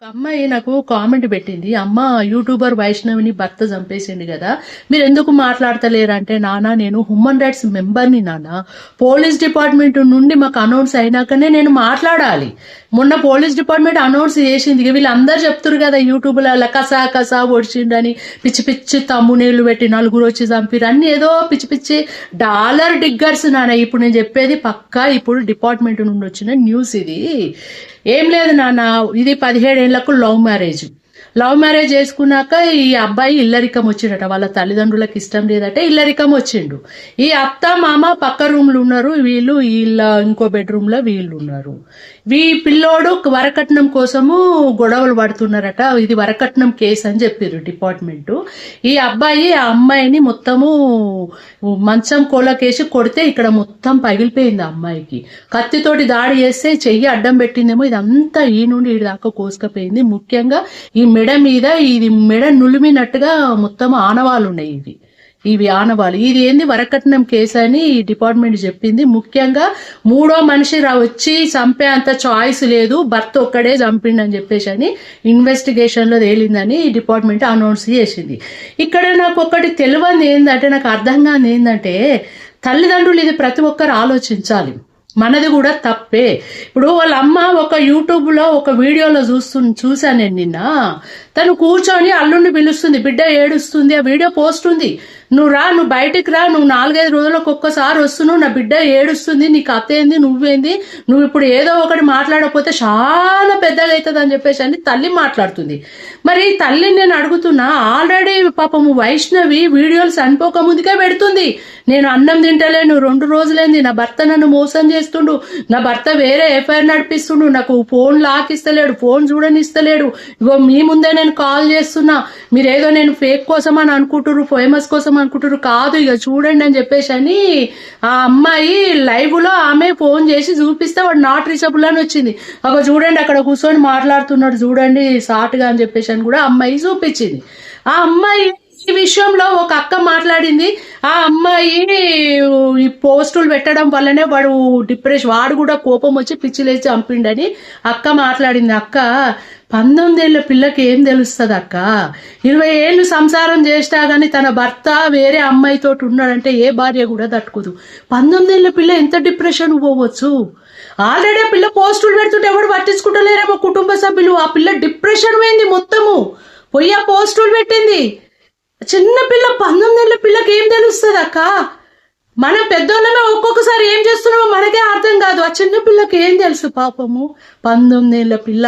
ఒక అమ్మాయి నాకు కామెంట్ పెట్టింది. అమ్మ, యూట్యూబర్ వైష్ణవిని భర్త చంపేసింది కదా, మీరు ఎందుకు మాట్లాడతలేరంటే, నాన్న నేను హ్యూమన్ రైట్స్ మెంబర్ని నాన్న. పోలీస్ డిపార్ట్మెంట్ నుండి మాకు అనౌన్స్ అయినాకనే నేను మాట్లాడాలి. మొన్న పోలీస్ డిపార్ట్మెంట్ అనౌన్స్ చేసింది. వీళ్ళందరూ చెప్తున్నారు కదా యూట్యూబ్లో కసా కసా ఒడిచిండని, పిచ్చి పిచ్చి తమ్మునీళ్ళు పెట్టి నలుగురు వచ్చి చంపిరు అన్ని ఏదో పిచ్చి పిచ్చి డాలర్ డిగ్గర్స్ నాన్న. ఇప్పుడు నేను చెప్పేది పక్కా ఇప్పుడు డిపార్ట్మెంట్ నుండి వచ్చిన న్యూస్ ఇది. ఏం లేదు నాన్న, ఇది 17 ఏళ్లకు లవ్ మ్యారేజ్ చేసుకున్నాక ఈ అబ్బాయి ఇల్లరికం వచ్చిండట. వాళ్ళ తల్లిదండ్రులకు ఇష్టం లేదట, ఇల్లరికం వచ్చిండు. ఈ అత్త మామ పక్క రూమ్లు ఉన్నారు, వీళ్ళు వీళ్ళ ఇంకో బెడ్రూమ్ లో వీళ్ళు ఉన్నారు. పిల్లోడు వరకట్నం కోసము గొడవలు పడుతున్నారట. ఇది వరకట్నం కేసు అని చెప్పారు డిపార్ట్మెంట్. ఈ అబ్బాయి ఆ అమ్మాయిని మొత్తము మంచం కోలకేసి కొడితే ఇక్కడ మొత్తం పగిలిపోయింది. ఆ అమ్మాయికి కత్తితోటి దాడి చేస్తే చెయ్యి అడ్డం పెట్టిందేమో. ఇదంతా ఈ నుండి ఈ దాకా కోసుకపోయింది. ముఖ్యంగా ఈ మెడ మీద, ఇది మెడ నులిమినట్టుగా మొత్తం ఆనవాళ్ళు ఉన్నాయి. ఇవి ఆనవాళ్ళు. ఇది ఏంది వరకట్నం కేసు అని ఈ డిపార్ట్మెంట్ చెప్పింది. ముఖ్యంగా మూడో మనిషి వచ్చి చంపే అంత చాయిస్ లేదు, భర్త ఒక్కడే చంపిండని చెప్పేసి అని ఇన్వెస్టిగేషన్లో తేలిందని ఈ డిపార్ట్మెంట్ అనౌన్స్ చేసింది. ఇక్కడ నాకు ఒకటి తెలియని ఏంటంటే, నాకు అర్థం కాని ఏంటంటే, తల్లిదండ్రులు ఇది ప్రతి ఒక్కరు ఆలోచించాలి. మనది కూడా తప్పే. ఇప్పుడు వాళ్ళ అమ్మ ఒక యూట్యూబ్లో ఒక వీడియోలో చూశాను నేను నిన్న. తను కూర్చొని అల్లుడిని పిలుస్తుంది, బిడ్డ ఏడుస్తుంది, ఆ వీడియో పోస్ట్ ఉంది. నువ్వు బయటికి రా, నువ్వు 4-5 రోజులకు ఒక్కసారి వస్తున్నావు, నా బిడ్డ ఏడుస్తుంది, నీకు అత్త ఏంది, నువ్వేంది, నువ్వు ఇప్పుడు ఏదో ఒకటి మాట్లాడకపోతే చాలా పెద్దగా అవుతుంది అని చెప్పేసి అని తల్లి మాట్లాడుతుంది. మరి తల్లిని నేను అడుగుతున్నా, ఆల్రెడీ పాపము వైష్ణవి వీడియోలు చనిపోక ముందుకే పెడుతుంది. నేను అన్నం తింటలేను, 2 రోజులైంది, నా భర్త నన్ను మోసం చేస్తుండు, నా భర్త వేరే ఎఫ్ఐఆర్ నడిపిస్తుండు, నాకు ఫోన్ లాక్ ఇస్తలేడు, ఫోన్ చూడనిస్తలేడు, ఇగో మీ ముందే నేను కాల్ చేస్తున్నా, మీరేదో నేను ఫేక్ కోసం అని అనుకుంటున్నారు, ఫేమస్ కోసం అనుకుంటారు, కాదు ఇక చూడండి అని చెప్పేసి అని ఆ అమ్మాయి లైవ్ లో ఆమె ఫోన్ చేసి చూపిస్తే వాడు నాట్ రీచబుల్ అని వచ్చింది. అక్కడ చూడండి, అక్కడ కూర్చొని మాట్లాడుతున్నాడు చూడండి సాటుగా అని చెప్పేసి అని కూడా అమ్మాయి చూపించింది. ఆ అమ్మాయి ఈ విషయంలో ఒక అక్క మాట్లాడింది. ఆ అమ్మాయి ఈ పోస్టులు పెట్టడం వల్లనే వాడు వాడు కూడా కోపం వచ్చి పిచ్చిలేసి చంపిండని అక్క మాట్లాడింది. అక్క, 19 ఏళ్ల పిల్లకి ఏం తెలుస్తుంది అక్క? 20 ఏళ్ళు సంసారం చేసినా గానీ తన భర్త వేరే అమ్మాయితో ఉన్నాడంటే ఏ భార్య కూడా తట్టుకోదు. 19 ఏళ్ల పిల్ల ఎంత డిప్రెషన్ పోవచ్చు? ఆల్రెడీ ఆ పిల్ల పోస్టులు పెడుతుంటే ఎవడు పట్టించుకుంటలేరేమో కుటుంబ సభ్యులు. ఆ పిల్ల డిప్రెషన్ పోయింది మొత్తము, పోయి ఆ పోస్టులు పెట్టింది. చిన్న పిల్ల, 19 ఏళ్ల పిల్లకి ఏం తెలుస్తుంది అక్క? మన పెద్దోళ్ళమే ఒక్కొక్కసారి ఏం చేస్తున్నామో మనకే అర్థం కాదు. ఆ చిన్న పిల్లకి ఏం తెలుసు పాపము? 19 ఏళ్ల పిల్ల.